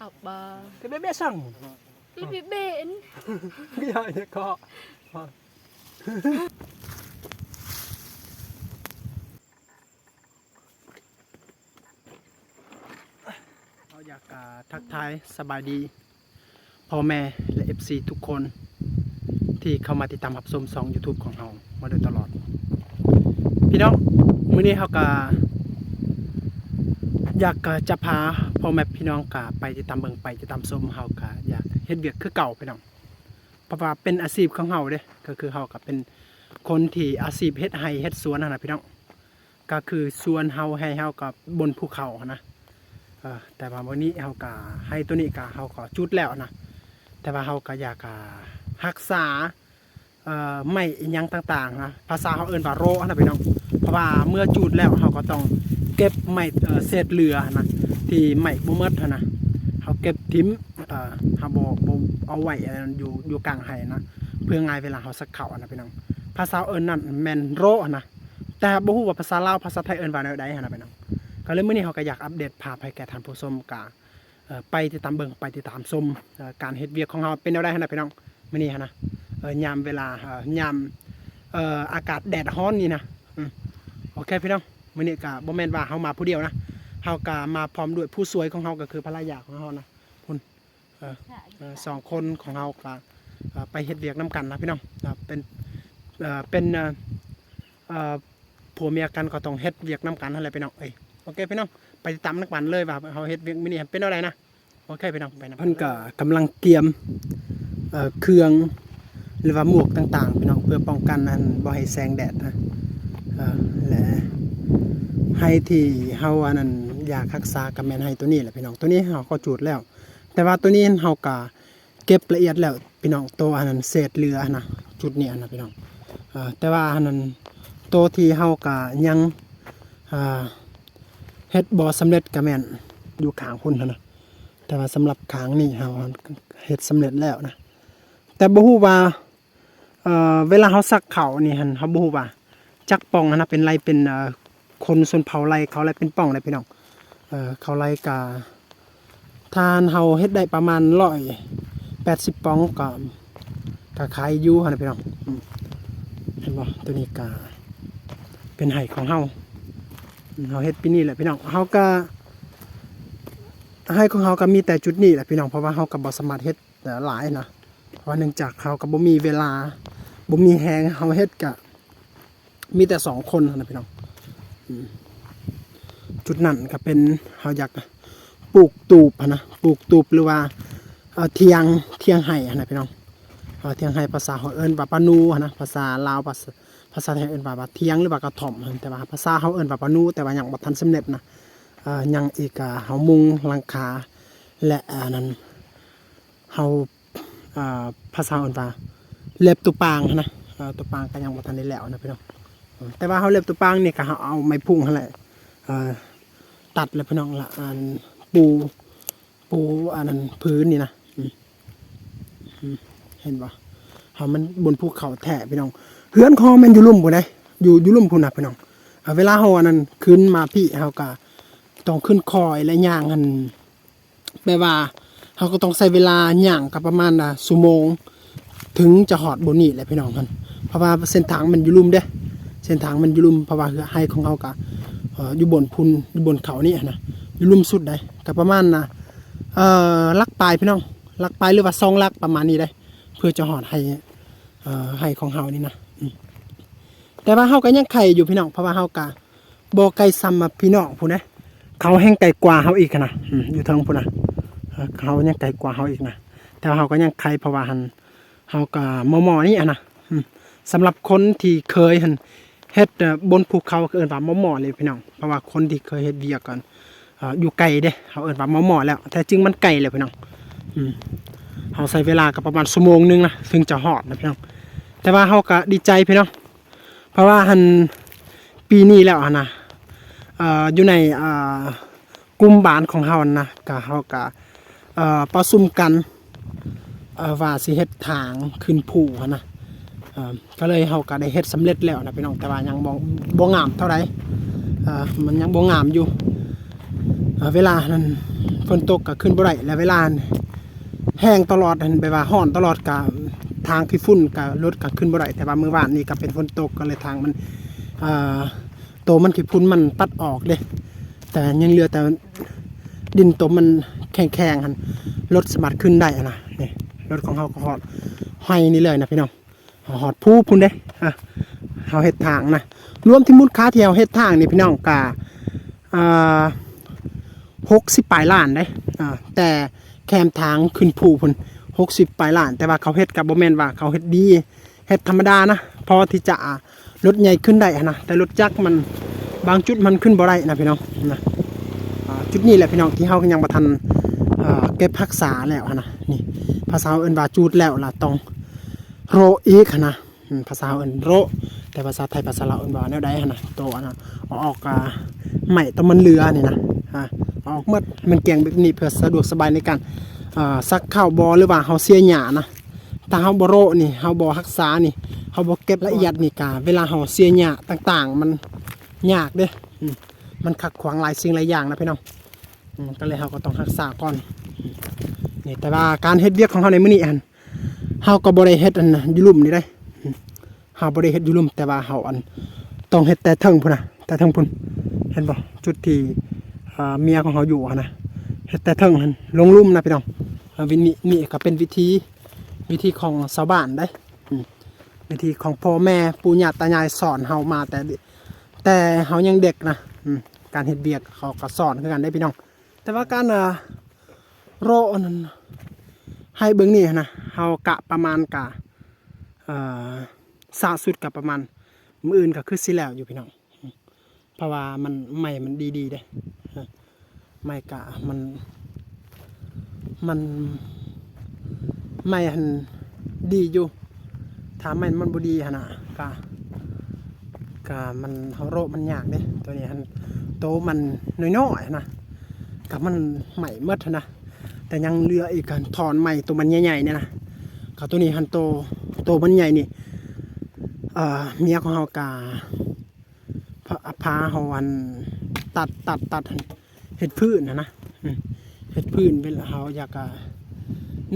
học bờ cái bé bé sằng bị bện cái gì vậy cóเราอยากทักทายสบายดีพ่อแม่และ FC ทุกคนที่เข้ามาติดตามรับชมช่อง YouTube ของเรามาโดยตลอดพี่น้องมื้อนี้เราก็อยากจะพาพ่อแม่พี่น้องก็ไปติดตามเบิ่งไปติดตามชมเราก็อยากเฮ็ดเวียกคือเก่าพี่น้องเพราะว่าเป็นอาชีพของเราเด้ก็คือเราก็เป็นคนที่อาชีพเฮ็ดไร่เฮ็ดสวนนั่นน่ะพี่น้องก็คือสวนเฮาให้เฮากับบนภูเขานะแต่ว่าวันนี้เฮาก็ให้ตัวนี้ก็เฮาก็จุดแล้วนะแต่ว่าเฮาก็อยากรักษาไม้อิหยังต่างๆนะภาษาเฮาเอิ้นว่าโรนะพี่น้องเพราะว่าเมื่อจุดแล้วเฮาก็ต้องเก็บไม้เศษเหลือนะที่ไม้บ่หมดนะเฮาเก็บทิ้งเฮาบ่เอาไว้อยู่กลางไร่นะเพื่อง่ายเวลาเฮาสักเข้านะพี่น้องภาษาเอิ้นนั่นแม่นโรนะแต่บ่ฮู้ว่าภาษาลาวภาษาไทยเอิ้นว่าแนวใดนะพี่น้องก็เลยมื้อนี้เฮาก็อยากอัปเดตภาพให้แก่ท่านผู้ชมกะไปติดตามเบิ่งไปติดตามชมการเฮ็ดเวียกของเฮาเป็นแนวใดนะพี่น้องมื้อนี้นะยามเวลายามอากาศแดดร้อนนี่นะโอเคพี่น้องมื้อนี้ก็บ่แม่นว่าเฮามาผู้เดียวนะเฮาก็มาพร้อมด้วยผู้สวยของเฮาก็คือภรรยาของเฮานะคุณ2 คนของเฮาก็ไปเฮ็ดเวียกนํกันนะพี่น้องเป็นผัวเมียกันก็ต้องเฮ็ดเวียกนํกันนั่นแหละพี่น้องโอเคพี่น้องไปติดตามนักวันเลยว่าเฮาเฮ็ดเวียกมื้อนี้เป็นอะไรนะโอเคพี่น้องไปนะเพิ่นก็กำลังเตรียมเครื่องหรือว่าหมวกต่างๆพี่น้องเพื่อป้องกันอันบ่ให้แสงแดดนะและให้ที่เฮาอันนั้นอยากรักษากับแม่นให้ตัวนี้แหละพี่น้องตัวนี้เฮาก็จุดแล้วแต่ว่าตัวนี้เฮาก็เก็บละเอียดแล้วพี่น้องตัวอันนั้นเศษเหลือนะจุดนี้นะพี่น้องแต่ว่าอันนั้นตัวที่เฮาก็ยังเฮ็ดบ่สำเร็จก็แม่นอยู่ข้างพุ่นนะแต่ว่าสำหรับข้างนี้เฮาเฮ็ดสำเร็จแล้วนะแต่บ่ฮู้ว่าเวลาเฮาซักข้าวนี่หั่นเฮาบ่ฮู้ว่าจักป่องนะเป็นไรเป็นคนชนเผ่าไรเขาไรเป็นป่องไรพี่น้องเขาไรก็ทานเฮาเฮ็ดได้ประมาณ180ป่องก็ขายอยู่หั่นพี่น้องเห็นบ่ตัวนี้ก็เป็นไห้ของเฮาเฮ็ดปีนี้แหละพี่น้องเฮาก็ให้ของเฮาก็มีแต่จุดนี้แหละพี่น้องเพราะว่าเฮาก็บ่สามารถเฮ็ดหลายนะเพราะเนื่องจากเฮาก็บ่มีเวลาบ่มีแฮงเฮาเฮ็ดก็มีแต่2 คนนะพี่น้องจุดนั้นก็เป็นเฮาอยากปลูกตูบนะปลูกตูบหรือว่าเทียงไห้นะพี่น้องเทียงไห้ภาษาเฮาเอิ้นว่าปานูนะภาษาลาวภาษาไทยเอิ้นว่าเทียงหรือว่ากระถ่อมแต่ว่าภาษาเฮาเอิ้นว่าปานูแต่ว่ายังบ่ทันสำเร็จนะยังอีกเฮามุงหลังคาและนั้นเฮาภาษาเอิ้นว่าเล็บตุปางนะตุปางก็ยังบ่ทันได้แล้วนะพี่น้องแต่ว่าเฮาเล็บตุปางนี่ก็เฮาเอาไม้พุ่งนั่นแหละตัดแล้วพี่น้องละปูอันนั้นพื้นนี่นะเห็นบ่เฮามันบนภูเขาแท้พี่น้องเฮือนคอมันอยู่ลุ่มพุ่นได้อยู่ลุ่มพุ่นน่ะพี่น้องเวลาเฮาอันนั้นขึ้นมาพี่เฮาก็ต้องขึ้นคอยและย่างกันแปลว่าเฮาก็ต้องใช้เวลาย่างก็ประมาณชั่วโมงถึงจะฮอดบนนี้แหละพี่น้องมันเพราะว่าเส้นทางมันอยู่ลุ่มเด้เส้นทางมันอยู่ลุ่มเพราะว่าไห้ของเฮาก็อยู่บนพุ่นอยู่บนเขานี่นะอยู่ลุ่มสุดได้ก็ประมาณลักปลายพี่น้องลักปลายหรือว่า2 ลักประมาณนี้ได้เพื่อจะฮอดไห้ของเฮานี่นะแต่ว่าเฮาก็ยังไข่อยู่พี่น้องเพราะว่าเฮาก็บ่ไกลซ้ำพี่น้องพุ่นนะเขาแห้งไกลกว่าเฮาอีกนะอยู่ทางพุ่นนะเขายังไกลกว่าเฮาอีกนะแต่เฮาก็ยังไข่เพราะว่าเฮาก็หมอนี่นะสำหรับคนที่เคยเฮ็ดบนภูเขาเอิ้นว่าหมอเลยพี่น้องเพราะว่าคนที่เคยเฮ็ดเวียกกันอยู่ไกลเด้เขาเอิ้นว่าหมอแล้วแต่จริงมันไกลแล้วพี่น้องเฮาใช้เวลาก็ประมาณชั่วโมงนึงนะถึงจะฮอดนะพี่น้องแต่ว่าเฮาก็ดีใจพี่น้องเพราะว่าปีนี้แล้วนะอยู่ในกลุ่มบ้านของเฮานะก็เฮาก็ประชุมกันว่าสิเฮ็ดทางขึ้นภูนะก็เลยเฮาก็ได้เฮ็ดสำเร็จแล้วนะพี่น้องแต่ว่ายังบ่งามเท่าไหร่มันยังบ่งามอยู่เวลานั้น ฝนตกก็ขึ้นบ่ได้แล้วเวลาแห้งตลอดไปว่าร้อนตลอดก็ทางขี้ฝุ่นก็รถก็ขึ้นบ่ได้แต่ว่ามื้อวานนี้ก็เป็นฝนตกก็เลยทางมันโตมันขี้ฝุ่นมันปัดออกเด้แต่ยังเหลือแต่ดินตมมันแข็งๆหั่นรถสามารถขึ้นได้นะนี่รถของเฮาก็ฮอดให้นี่เลยนะพี่น้องฮอดผู้พุ่นเด้เฮาเฮ็ดทางนะรวมที่มูลค่าที่เฮาเฮ็ดทางนี่พี่น้องก็60ปลายล้านเด้แต่แคมทางขึ้นภูพุ่น60ปลายล้านแต่ว่าเขาเฮ็ดก็บ่แม่นว่าเขาเฮ็ดดีเฮ็ดธรรมดานะพอที่จะรถใหญ่ขึ้นได้นะแต่รถจักรมันบางจุดมันขึ้นบ่ได้นะพี่น้องนะจุดนี้แหละพี่น้องที่เฮายังบ่ทันเก็บรักษาแล้วนะนี่ภาษาเอิ้นว่าจูดแล้วล่ะต้องโรอีกนะภาษาเอิ้นโรแต่ภาษาไทยภาษาลาวเอิ้นว่าแนวใดนะโตนะออกใหม่ตะมันเรือนี่นะออกหมดมันเกี่ยงแบบนี้เพื่อสะดวกสบายในการซักข้าวบ่หรือว่าเฮาเสียหญ้านะถ้าเฮาบ่โรนี่เฮาบ่รักษานี่เฮาบ่เก็บละเอียดนี่ก็เวลาเฮาเสียหญ้าต่างๆมันยากเด้มันขัดขวางหลายสิ่งหลายอย่างนะพี่น้องก็เลยเฮาก็ต้องรักษาก่อนนี่แต่ว่าการเฮ็ดเวียกของเฮาในมื้อนี้เฮาก็บ่ได้เฮ็ดอยู่ลุ่มนี่ได้เฮาบ่ได้เฮ็ดอยู่ลุ่มแต่ว่าเฮาต้องเฮ็ดแต่เทิงพุ่นน่ะแต่เทิงพุ่นเห็นบ่จุดที่เมียของเฮาอยู่นะเฮ็ดแต่เทิงหั่นลงลุ่มนะพี่น้องวิธีนี่ก็เป็นวิธีของชาวบ้านได้วิธีของพ่อแม่ปู่ย่าตายายสอนเฮามาแต่เฮายังเด็กนะการเฮ็ดเวียกเขาก็สอนคือกันได้พี่น้องแต่ว่าการโรนั้นให้เบิ่งนี่นะเฮากะประมาณกะสะสุดกับประมาณมื้ออื่นก็คือสิแล้วอยู่พี่น้องเพราะว่ามันใหม่มันดีๆเด้ไม่กะมันไม่หันดีอยู่ถ้าไม่มันบ่ดีหั่นน่ะกะมันเฮาโรมันยากเด้ตัวนี้หันโตมันน้อยๆนะกับมันใหม่หมดนะแต่ยังเหลืออีกกันถอนใหม่ตัวมันใหญ่ๆเนี่ยนะกับตัวนี้หันโตมันใหญ่นี่เมียของเฮากะพาเฮาตัดเฮ็ดพื้นนะเฮ็ดพื้นเป็นเฮาอยาก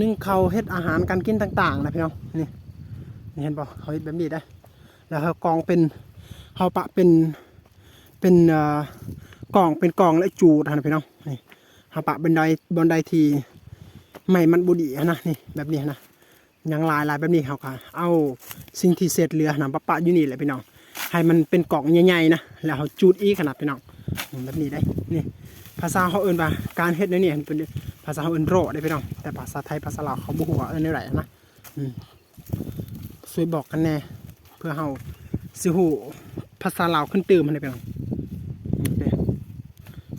นึ่งข้าวเฮ็ดอาหารการกินต่างๆนะพี่น้องนี่เห็นบ่เขาเฮ็ดแบบนี้ได้แล้วเฮากองเป็นเฮาปะเป็นกล่องและจูดนะพี่น้องนี่เฮาปะบนไดที่ไม่มันบ่ดีนะนี่แบบนี้นะยังลายแบบนี้เฮาก็เอาสิ่งที่เศษเหลือนะปะอยู่นี่แหละพี่น้องให้มันเป็นกล่องใหญ่ๆนะแล้วเฮาจูดอีกขนาดพี่น้องแบบนี้ได้นี่ภาษาเขาเอิ้นว่าการเฮ็ดในนี่เป็นภาษาเขาเอิ้นโรได้พี่น้องแต่ภาษาไทยภาษาลาวเขาบ่ฮู้ว่าเอิ้นแนวใดนะช่วยบอกกันแน่เพื่อเฮาสิฮู้ภาษาลาวขึ้นตื่มมันได้พี่น้อง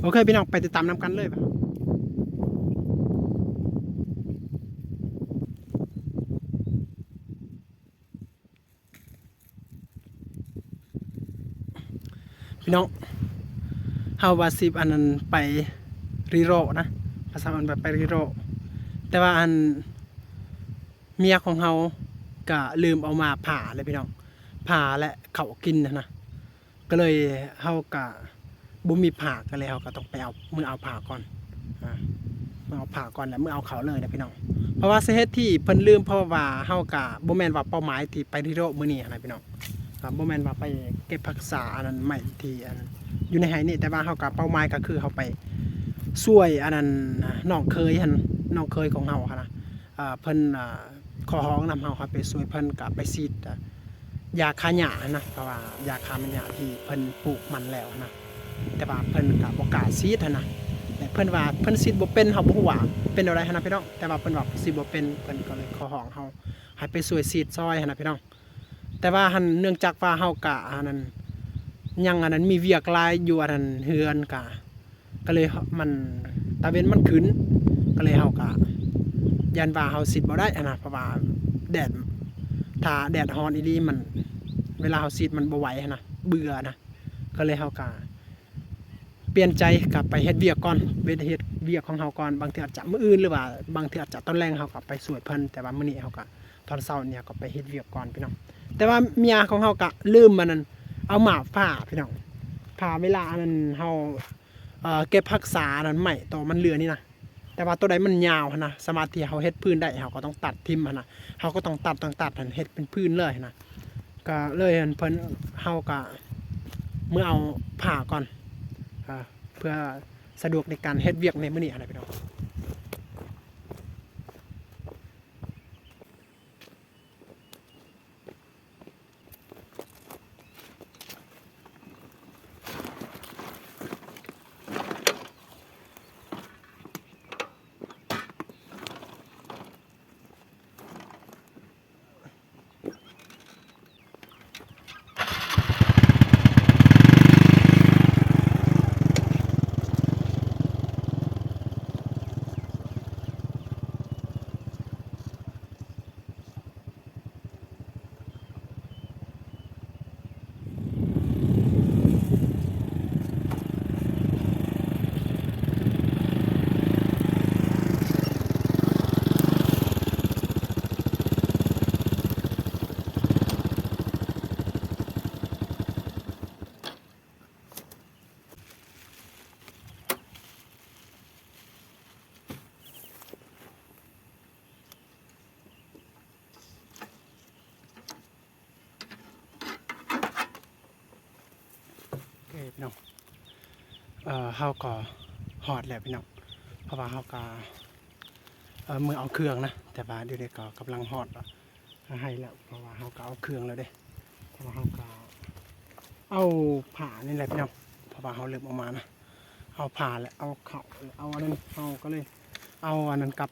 โอเคพี่น้องไปติดตามนำกันเลยพี่น้องเฮาว่าสิบอันนั้นไปรีโรนะภาษาอันแบบไปรีโรแต่ว่าอันเมียของเฮาก็ลืมเอามาผ่าเลยพี่น้องผ่าและเขากินนะก็เลยเฮาก็บ่มีผ่าก็เลยเฮาก็ต้องไปเอาเอาผ่าก่อนเอาผ่าก่อนแล้วเอาเขาเลยนะพี่น้องเพราะว่าสาเหตุที่เพิ่นลืมเพราะว่าเฮาก็บ่แม่นว่าเป้าหมายที่ไปรีโรมื้อนี้นะพี่น้องบ่แม่นว่าไปเก็บรักษาอันนั้นใหม่ที่อันอยู่ในไห้นี่แต่ว่าเฮากับเป้าหมายก็คือเฮาไปช่วยอันนั้นน้องเคยของเฮาค่ะนะเพิ่นขอร้องนำเฮาครับไปช่วยเพิ่นก็ไปฉีดยาฆ่าหญ้านะเพราะว่ายาฆ่าหญ้าที่เพิ่นปลูกมันแล้วนะแต่ว่าเพิ่นก็บ่กล้าฉีดนะแต่เพิ่นว่าเพิ่นฉีดบ่เป็นเฮาบ่ฮู้ว่าเป็นอะไรนะพี่น้องแต่ว่าเพิ่นว่าฉีดบ่เป็นเพิ่นก็เลยขอร้องเฮาให้ไปช่วยฉีดซอยนะพี่น้องแต่ว่าหันเนื่องจากว่าเฮากะอันนั้นยังอันนั้นมีเวียกลายอยู่อันนั้นเฮือนก็เลยมันตะเวนมันขึ้นก็เลยเฮากะยันว่าเฮาสิทธิ์บ่ได้นะเพราะว่าแดดถ้าแดดร้อนอีหลีมันเวลาเฮาสิทธิ์มันบ่ไหวนะเบื่อนะก็เลยเฮากะเปลี่ยนใจกลับไปเฮ็ดเวียกก่อนเฮ็ดเวียกของเฮาก่อนบางเทื่ออาจจะมื้ออื่นหรือว่าบางเทื่ออาจจะตอนแลงเฮาก็ไปช่วยเพิ่นแต่ว่ามื้อนี้เฮาก็ตอนเช้าเนี่ยก็ไปเฮ็ดเวียกก่อนพี่น้องแต่ว่าเมียของเฮาก็ลืมมันนั่นเอาหมาผ่าพี่น้องผ่าเวลานั้นเฮาเก็บรักษานั้นใหม่ต่อมันเหลือนี่นะ แต่ว่าตัวใดมันยาวหั่นนะสามารถที่เฮาเฮ็ดพื้นได้เฮาก็ต้องตัดทิ่มหั่นน่ะเฮาก็ต้องตัดหั่นเฮ็ดเป็นพื้นเลยนะก็เลยอันเพิ่นเฮาก็เมื่อเอาผ่าก่อนเพื่อสะดวกในการเฮ็ดเวียกในมื้อนี้อะไรพี่น้องพี่น้องเฮาก็ฮอดแล้วพี่น้องเพราะว่าเฮาก็มือเอาเครื่องนะแต่ว่าเดี๋ยวนี้ก็กำลังฮอดให้แล้วเพราะว่าเฮาก็เอาเครื่องแล้วเด้เพราะว่าเฮาก็เอาผ่านี่แหละพี่น้องเพราะว่าเฮาเริ่มออกมานะเอาผ่าแล้วเอาเข้าเอาอันนั้นเฮาก็เลยเอาอันนั้นกับ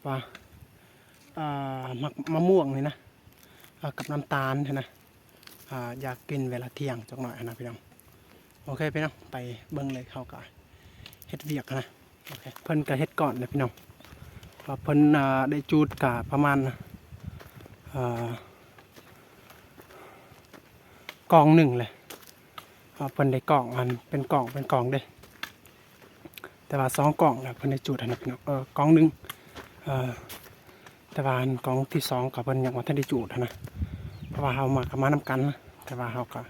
มะม่วงนี่นะกับน้ำตาลนะอยากกินเวลาเที่ยงจักหน่อยนะพี่น้องโอเคพี่น้องไปเบิ่งเลยเขาก็เฮ็ดเวียกนะโอเคเพิ่นก็เฮ็ดก่อนนะพี่น้องเพิ่นได้จูดก็ประมาณกองหนึ่งเลยเพิ่นได้กล่องอันเป็นกล่องเด้แต่ว่า2กล่องแล้วเพิ่นได้จูดนะพี่น้องกล่องนึงแต่ว่ากล่องที่2ก็เพิ่นยังบ่ทันได้จูดนะเพราะว่าเฮามากับมานำกันนะแต่ว่าเฮาก็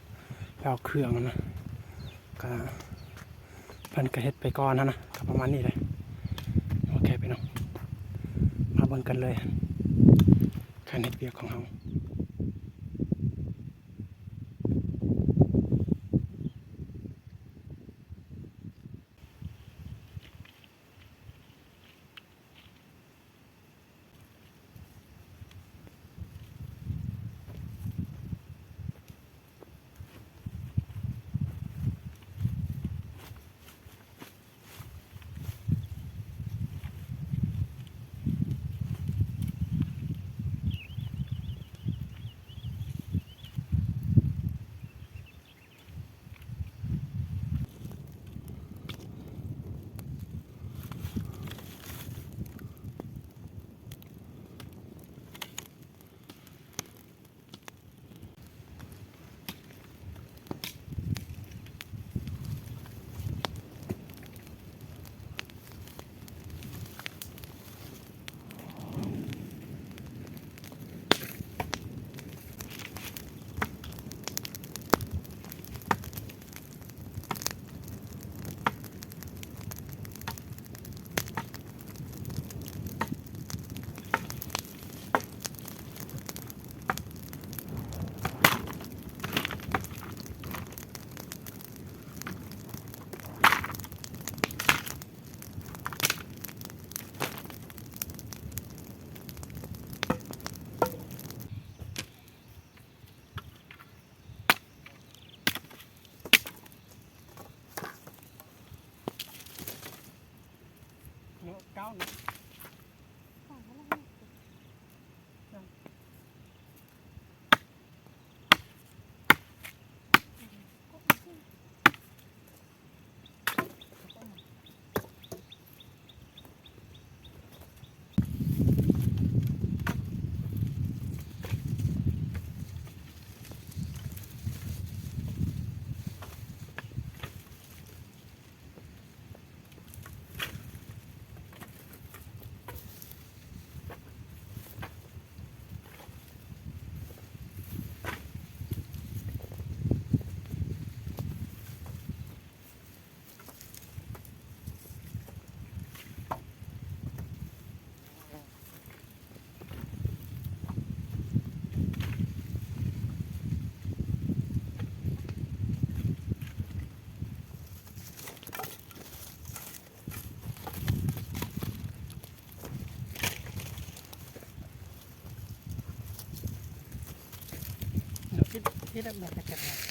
เอาเครื่องนะก็เพิ่นก็เฮ็ดไปก่อนนะก็ประมาณนี้เลยโอเคพี่น้องมาเบิ่งกันเลยการเฮ็ดเวียกของเฮาเก้านะ ที่ได้แบบเก็บมา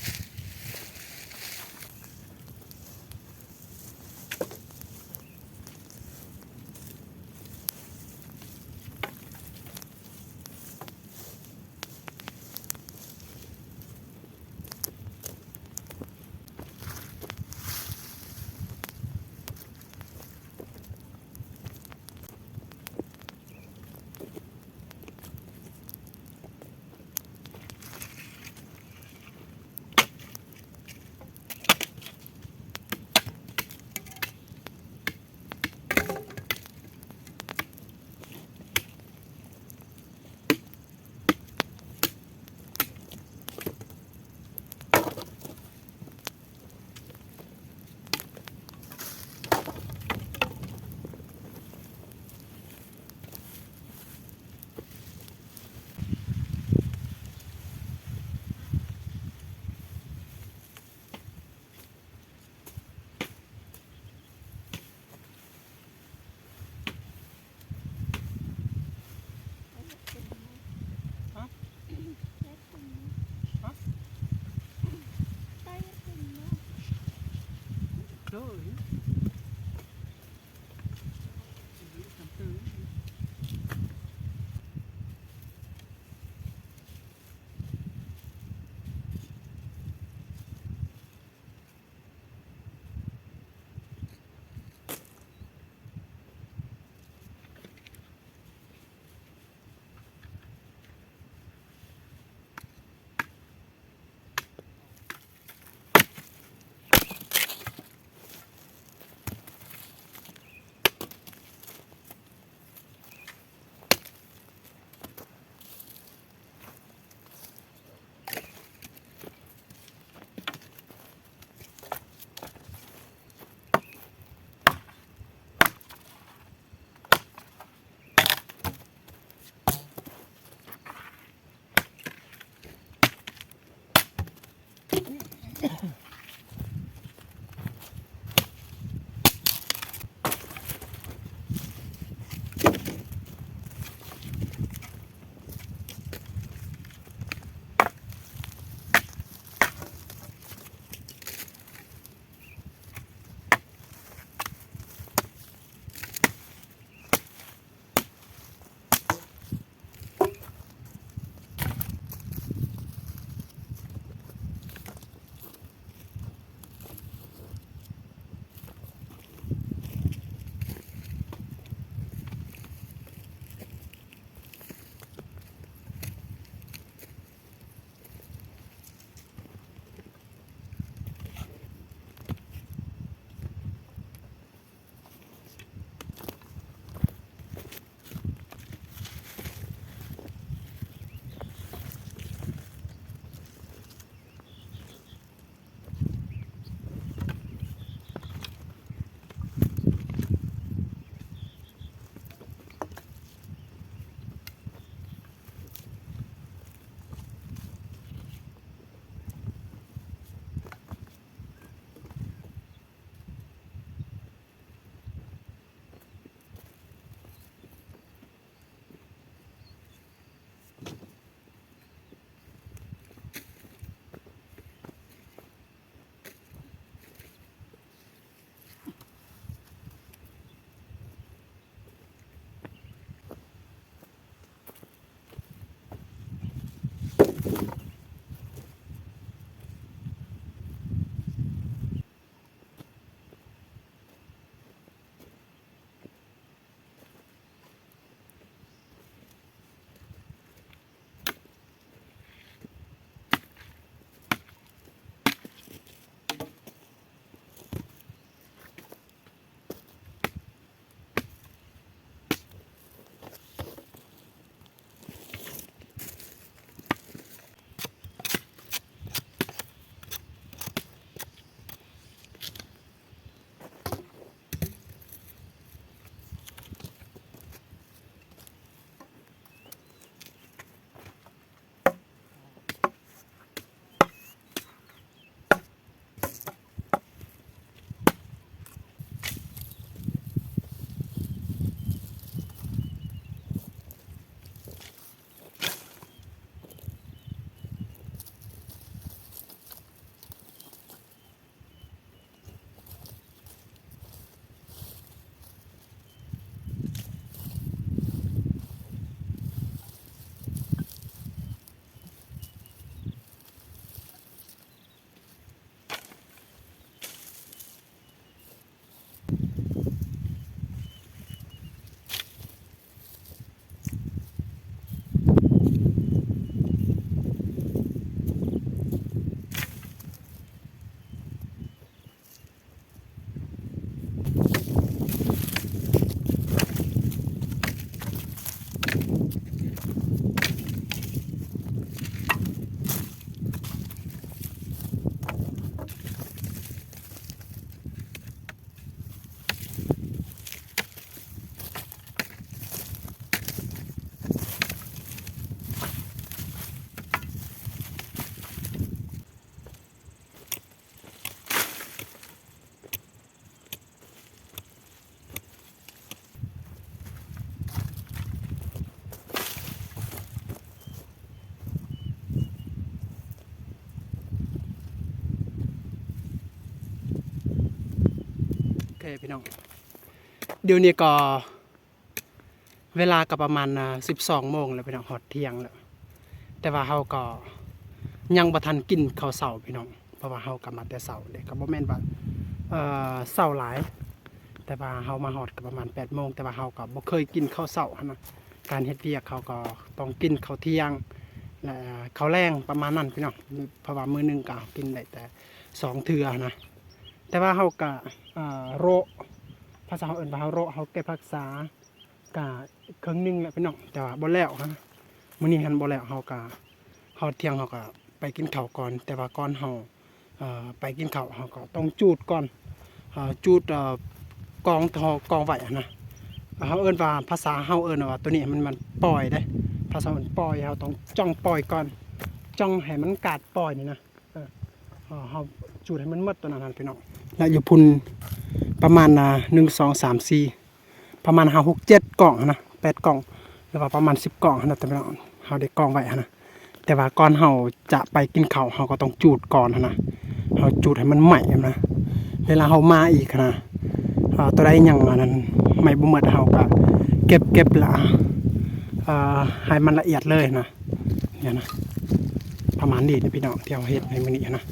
พี่น้องเดี๋ยวนี้ก็เวลาก็ประมาณ12 โมงแล้วพี่น้องฮอดเที่ยงแล้วแต่ว่าเฮาก็ยังบ่ทันกินข้าวเช้าพี่น้องเพราะว่าเฮาก็มาแต่เช้าเด้ก็บ่แม่นว่าเช้าหลายแต่ว่าเฮามาฮอดก็ประมาณ8 โมงแต่ว่าเฮาก็บ่เคยกินข้าวเช้าหั้นนะการเฮ็ดเวียกเขาก็ต้องกินข้าวเที่ยงและข้าวแรงประมาณนั้นพี่น้องเพราะว่ามื้อหนึงก็กินได้แต่2 เทื่อนะแต่ว่าเฮาก็โรภาษาเฮาเอิ้นว่าเฮาโรเฮาเก็บรักษากะครึ่งหนึงแหละพี่น้องแต่ว่าบ่แล้วฮะมื้อนี้หันบ่แล้วเฮาเที่ยงเฮาก็ไปกินข้าวก่อนแต่ว่าก่อนเฮาไปกินข้าวเฮาก็ต้องจูดก่อนจูดกองทอกองไว้นะเฮาเอิ้นว่าภาษาเฮาเอิ้นว่าตัวนี้มันปล่อยเด้ภาษามันปล่อยเฮาต้องจ้องปล่อยก่อนจ้องให้มันกาดปล่อยนี่นะเฮาจูดให้มันหมดตัวนั้นพี่น้องแล้วอยู่พุ่นประมาณ1 2 3 4ประมาณ5 6 7 กล่องนะ8 กล่องหรือว่าประมาณ10 กล่องนะแต่พี่น้องเฮาได้กล่องไว้นะแต่ว่าก่อนเฮาจะไปกินข้าวเฮาก็ต้องจูดก่อนนะเฮาจูดให้มันใหม่นะเวลาเฮามาอีกนะตัวใดยังอันนั้นไม่บ่หมดเฮาก็เก็บละให้มันละเอียดเลยนะเนี่ยนะประมาณนี้นะพี่น้องที่เฮาเฮ็ดในมื้อนี้นะ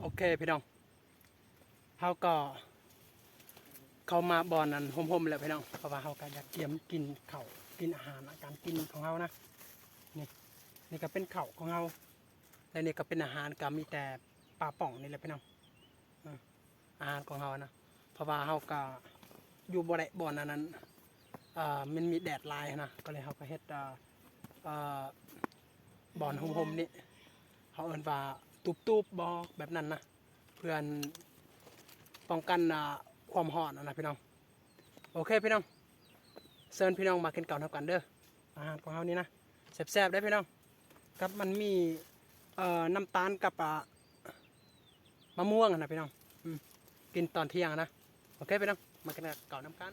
โอเคพี่น้องเฮาก็เข้ามาบ่อนนั้นห่มๆแล้วพี่น้องเพราะว่าเฮาก็อยากเตรียมกินข้าวกินอาหารการกินของเฮานะนี่ก็เป็นข้าวของเฮาและนี่ก็เป็นอาหารก็มีแต่ปลาป่องนี่แหละพี่น้องอาหารของเฮานะเพราะว่าเฮาก็อยู่บ่ได้บ่อนนั้นมันมีแดดลายนะก็เลยเฮาก็เฮ็ดบ่อนห่มๆนี่เฮาเอิ้นว่าตูบๆบ่แบบนั้นนะเพื่อนป้องกันความร้อนนะพี่น้องโอเคพี่น้องเชิญพี่น้องมากินข้าวกันเด้ออาหารของเฮานี่นะแซ่บๆได้พี่น้องครับมันมีน้ำตาลกับมะม่วงนะพี่น้องกินตอนเที่ยงนะโอเคพี่น้องมากินข้าวน้ำกัน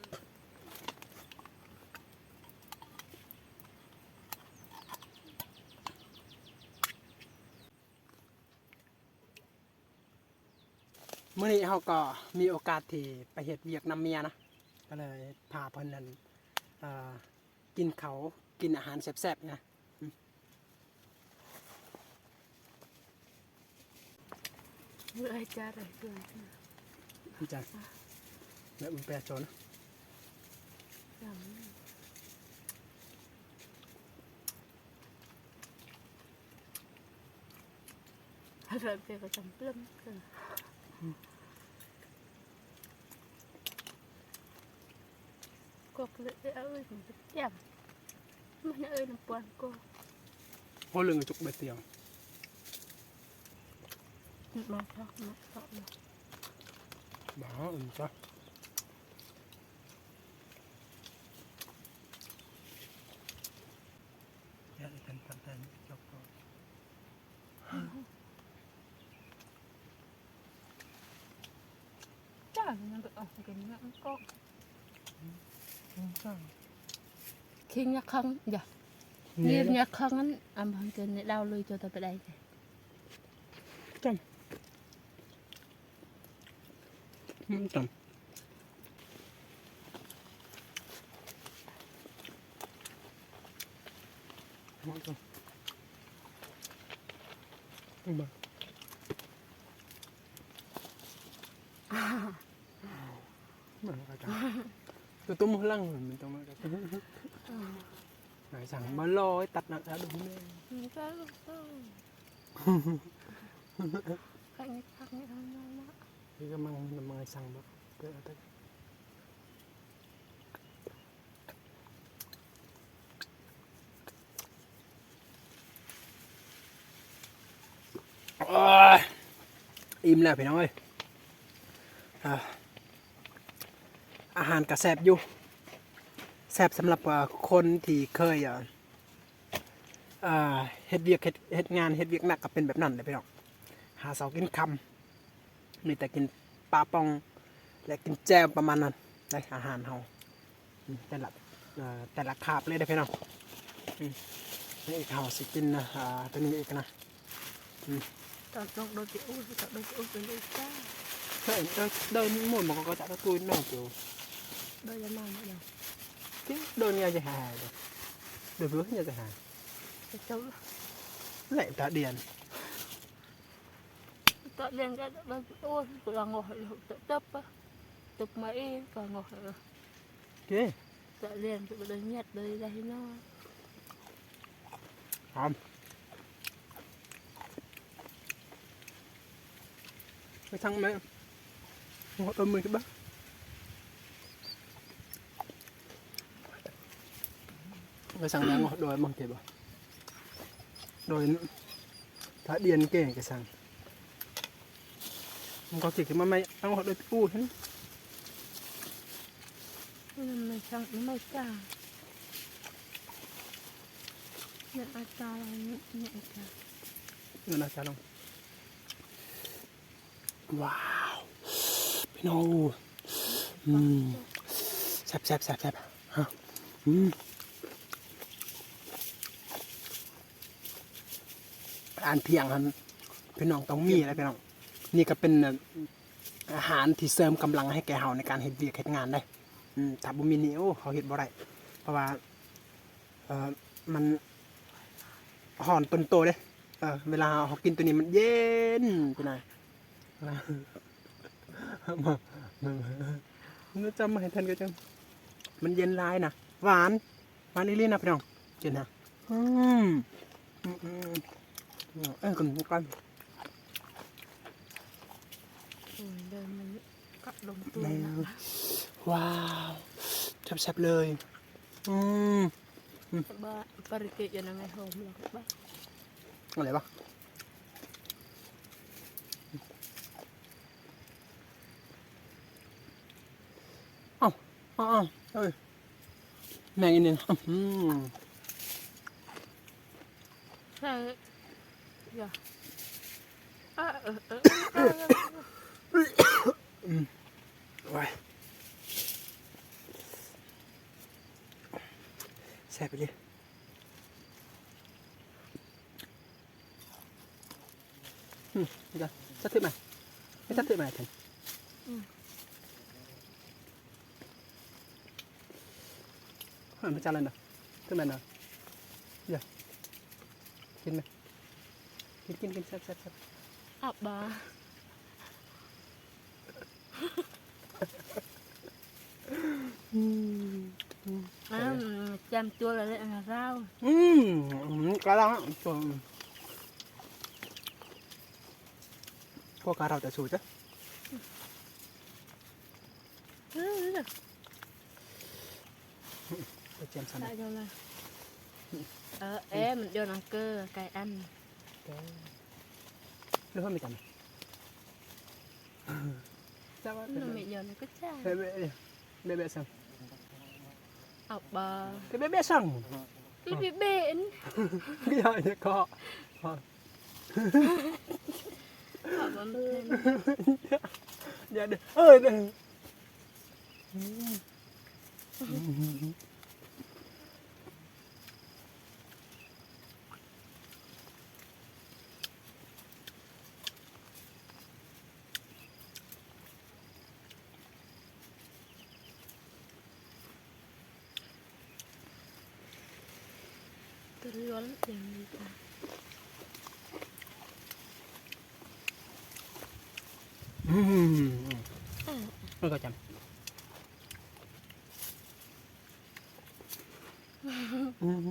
มื้อนี้เขาก็มีโอกาสที่ไปเฮ็ดเวียกนำเมียนะก็เลยพาเพิ่นนั่นกินเขากินอาหารแซ่บๆนะเลยจ้าเลยด้วย พี่จันแล้วมันแปรจนอะไรเปียกจำเปลื้มกันก็เลยเอ้ยมันจะแจ่มมันเอ้ยน้ำปวนก็ โอ้เรื่องจุกใบเตียง มาพักมาพัก บ้าจ้ะอยากเป็นพันธมิตรแล้วก็จ้ามันก็ออกกันเนี่ยมันก็คิงยักษ์คังอย่าเงียบยักษ์คังนั้นอ่ะมันเกินในดาวเลยจนแต่ไปได้จังจังบ้าเหมือนกัน ก็ตุ้มหลังมันต้องมาไหนสั่งมาลอยตัดหนักแล้วดูแม่ มันก็ใครทักไม่ทำอะไรนะ นี่ก็มังสั่งแบบเกิดอะไรอิ่มแล้วพี่น้องเอ้ยอาหารกระแซบอยู่แซบสำหรับคนที่เคยเฮ็ดเวียกเฮ็ดงานเฮ็ดเวียกหนักก็เป็นแบบนั้นเลยพี่น้องหาเสากินคำมีแต่กินปลาปองและกินแจ่วประมาณนั้นได้อาหารเฮาแต่ละคาบเลยได้อพี่น้องนี่อีกเฮาสิกินตัวนี้อีกนะ ตอนต้องโดนติอุ้ยตอนโดนติอุ้ยเป็นลูกจ้า เดินหมุนมันก็จะตะกุยนอกอยู่ โดยจะมาไม่ได้ ที่เดินเนี่ยจะหายเดินเพื่อเนี่ยจะหาย จะเจ้า ไหนตาเดียน ตอนเรียนก็โดนติอุ้ยก็ลองงอเลยจะจับปะจับมาเองก็งอเลย เก้ ตอนเรียนจะเดินเงียบเลยได้น้อย หอมไปทั้งไหมหัวต้มมือกันบ้างไปสั่งยังโดยมังเก็บบ่โดยถ้าเดียนเก่งก็สั่งมันก็เก่งมาไม่เอาโดยปูเห็น มันไม่ช่างไม่กล้าเนี่ยอาจารย์เนี่ยอาจารย์ เงินอาจารย์ลงว้าวพี่น้องแซ่บฮะอ่านเพียงครับพี่น้องต้องมีอะไรพี่น้องนี่ก็เป็นอาหารที่เสริมกำลังให้แกเฮาในการเฮ็ดเวียกเฮ็ดงานได้ถ้าบ่มีนี่โอ้เขาเฮ็ดบ่ได้เพราะว่ามันห่อนต้นโตเด้เวลาเขากินตัวนี้มันเย็นไปหน่อยมันจำมาให้ทันก็จังมันเย็นร้ายนะหวานนี่เลยนะพี่น้องเย็นนะก่อน เดินมันกัดลงตัว ว้าวแซ่บๆเลยบ้าปริเกตยังไงหอมหรอกบ้า อะไรวะเอ้าเอ้ยแม่งอีนี่ใช่อย่าโอ้ยแซ่บไปเลยจะทึบไหมไม่จะทึบไหมท่านไม่จานเลยนะทึบไหมนะเดี๋ยวกินไหมกินแซ่บอับบ้าจำตัวอะไรนะเราก็แล้วพวกเราจะสู้จ้ะไปเจียมสัน ได้ยังไงmình đưa nàng cơ cài ăn เรื่องไม่จำจ้าว่า nó mẹ giờ nó cứ cha เบ๊ะสั่ง học bờ เบ๊ะสั่ง cái bị bện ก็อย่าก็ học bấm lên อย่าเด้อcái lớnอย่างนี้จ้ะก็จำ อืม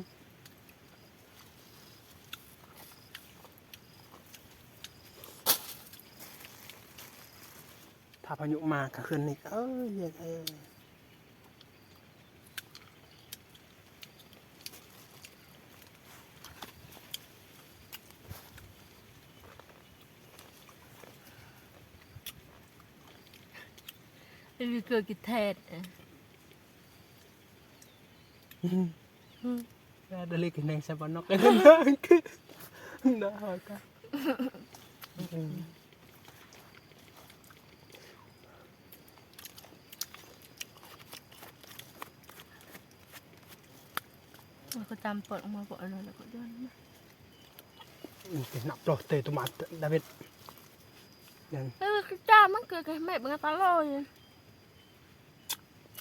ถ้าพายุมาก็ขึ้นนี่เย็นvì cười cái thẹt ada lagi neng siapa nok dah kan có tam pot mà vợ nó là có đơn nak loh teh tomat David dan cái cha mắc cười cái mẹ bằng ta lôi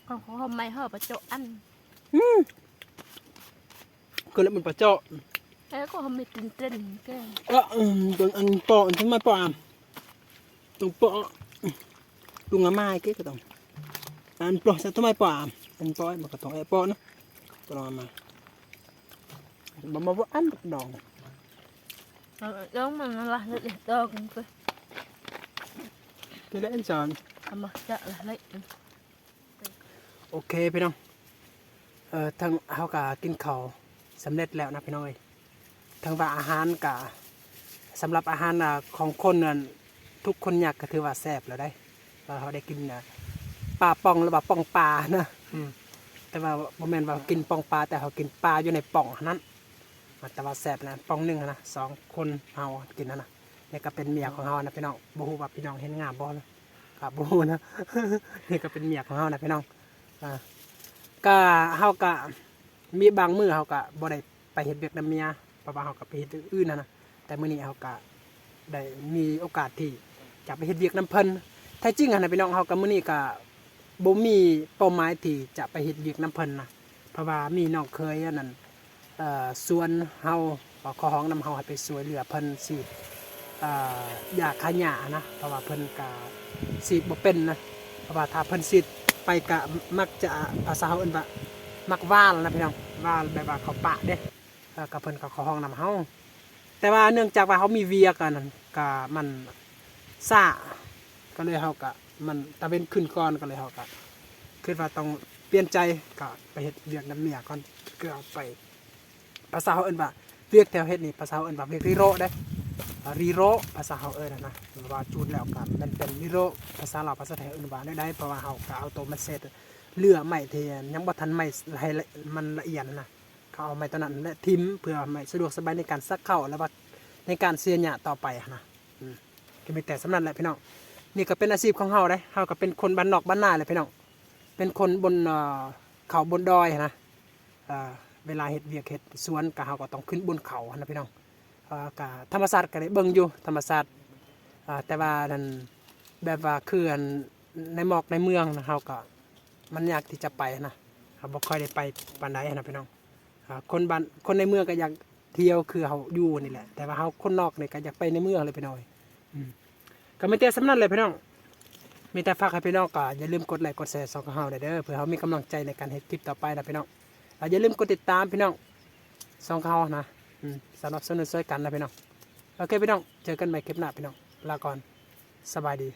còn hôm mày hở vào chỗ ănก็เลยมันปลาเจาะ thế có hôm mày tin tin cái ตรงอันปอทำไมปอตรงปอลุงอาไม้ก็ต้องอันปลอกทำไมปออันปอมันก็ต้องไอ้ปอนะตัวมาบ่ว่าอันดอก giống mà nó là lấy to cũng cười ก็เลยอันสอน mà chợ là lấy โอเคพี่น้องทางเฮากะกินข้าวสำเร็จแล้วนะพี่น้องทางว่าอาหารกะสำหรับอาหารของคนนั้นทุกคนอยากก็ถือว่าแซ่บแล้วได้เราได้กินปลาป่องหรือว่าป่องปลานะแต่ว่าบ่แม่นว่ากินป่องปลาแต่เขากินปลาอยู่ในป่องนั้นแต่ว่าแซ่บนะป่องหนึ่งนะ2 คนเฮากินนะนี่ก็เป็นเมียของเฮานะพี่น้องบ่ฮู้ว่าพี่น้องเห็นงามบ่นะครับบ่ฮู้นะ นี่ก็เป็นเมียของเฮานะพี่น้องก็เฮาก็มีบางมื้อเฮาก็บ่ได้ไปเฮ็ดเวียกนำเมียเพราะว่าเฮาก็ไปเฮ็ดอื่นนะแต่มื้อนี้เฮาก็ได้มีโอกาสที่จะไปเฮ็ดเวียกนำเพิ่นแท้จริงนะพี่น้องเฮาก็มื้อนี้ก็บ่มีเป้าหมายที่จะไปเฮ็ดเวียกนำเพิ่นนะเพราะว่ามีน้องเคยอันนั้นชวนเฮาขอร้องนำเฮาให้ไปช่วยเหลือเพิ่นสิยาฆ่าหญ้านะเพราะว่าเพิ่นก็สิบ่เป็นนะเพราะว่าถ้าเพิ่นสิไปก็มักจะภาษาเฮาเอิ้นว่ามักว่านนะพี่น้องว่านแบบว่าเขาปะเด้ก็เพิ่นก็ขอร้องนำเฮาแต่ว่าเนื่องจากว่าเฮามีเวียกอันนั้นก็มันซ่าก็เลยเฮาก็มันตะเว้นขึ้นก่อนก็เลยเฮาก็คิดว่าต้องเปลี่ยนใจก็ไปเฮ็ดเวียกนำเมียก่อนก็เอาไปภาษาเฮาเอิ้นว่าเวียกแถวเฮ็ดนี่ภาษาเฮาเอิ้นว่าเวียกริโรเด้ริโรภาษาเฮาเอิ้นนะว่าจูดแล้วก็มันเป็นริโรภาษาลาวภาษาไทยเอิ้นว่าได้เพราะว่าเฮาก็เอาตัวมาเซตเลือไม้ที่ยังบ่ทันไม้ให้มันละเอียดนะเขาเอาไม้ตัวนั้นและทิ่มเพื่อไม้สะดวกสบายในการซักเข้าแล้วว่าในการเสียหญ้าต่อไปนะก็มีแต่สำนั้นแหละพี่น้องนี่ก็เป็นอาชีพของเฮาได้เฮาก็เป็นคนบ้านนอกบ้านนาเลยพี่น้องเป็นคนบนเขาบนดอยนะเวลาเฮ็ดเวียกเฮ็ดสวนก็เฮาก็ต้องขึ้นบนเขานะพี่น้องก็ธรรมศาสตร์ก็ได้เบิ่งอยู่ธรรมศาสตร์แต่ว่านั่นแบบว่าคือในหมอกในเมืองนะเฮาก็มันยากที่จะไปนะบ่ค่อยได้ไปปานใดนะพี่น้องคนในเมืองก็อยากเที่ยวคือเฮาอยู่นี่แหละแต่ว่าเฮาคนนอกนี่ก็อยากไปในเมืองเลยพี่น้องก็มีแต่สำนั้นเลยพี่น้องมีแต่ฝากให้พี่น้องก็อย่าลืมกดไลค์กดแชร์ช่องของเฮาเด้อเพื่อเฮามีกำลังใจในการเฮ็ดคลิปต่อไปนะพี่น้องอย่าลืมกดติดตามพี่น้องช่องของเฮานะสนับสนุนช่วยกันนะพี่น้องโอเคพี่น้องเจอกันใหม่คลิปหน้าพี่น้องลาก่อนสบายดี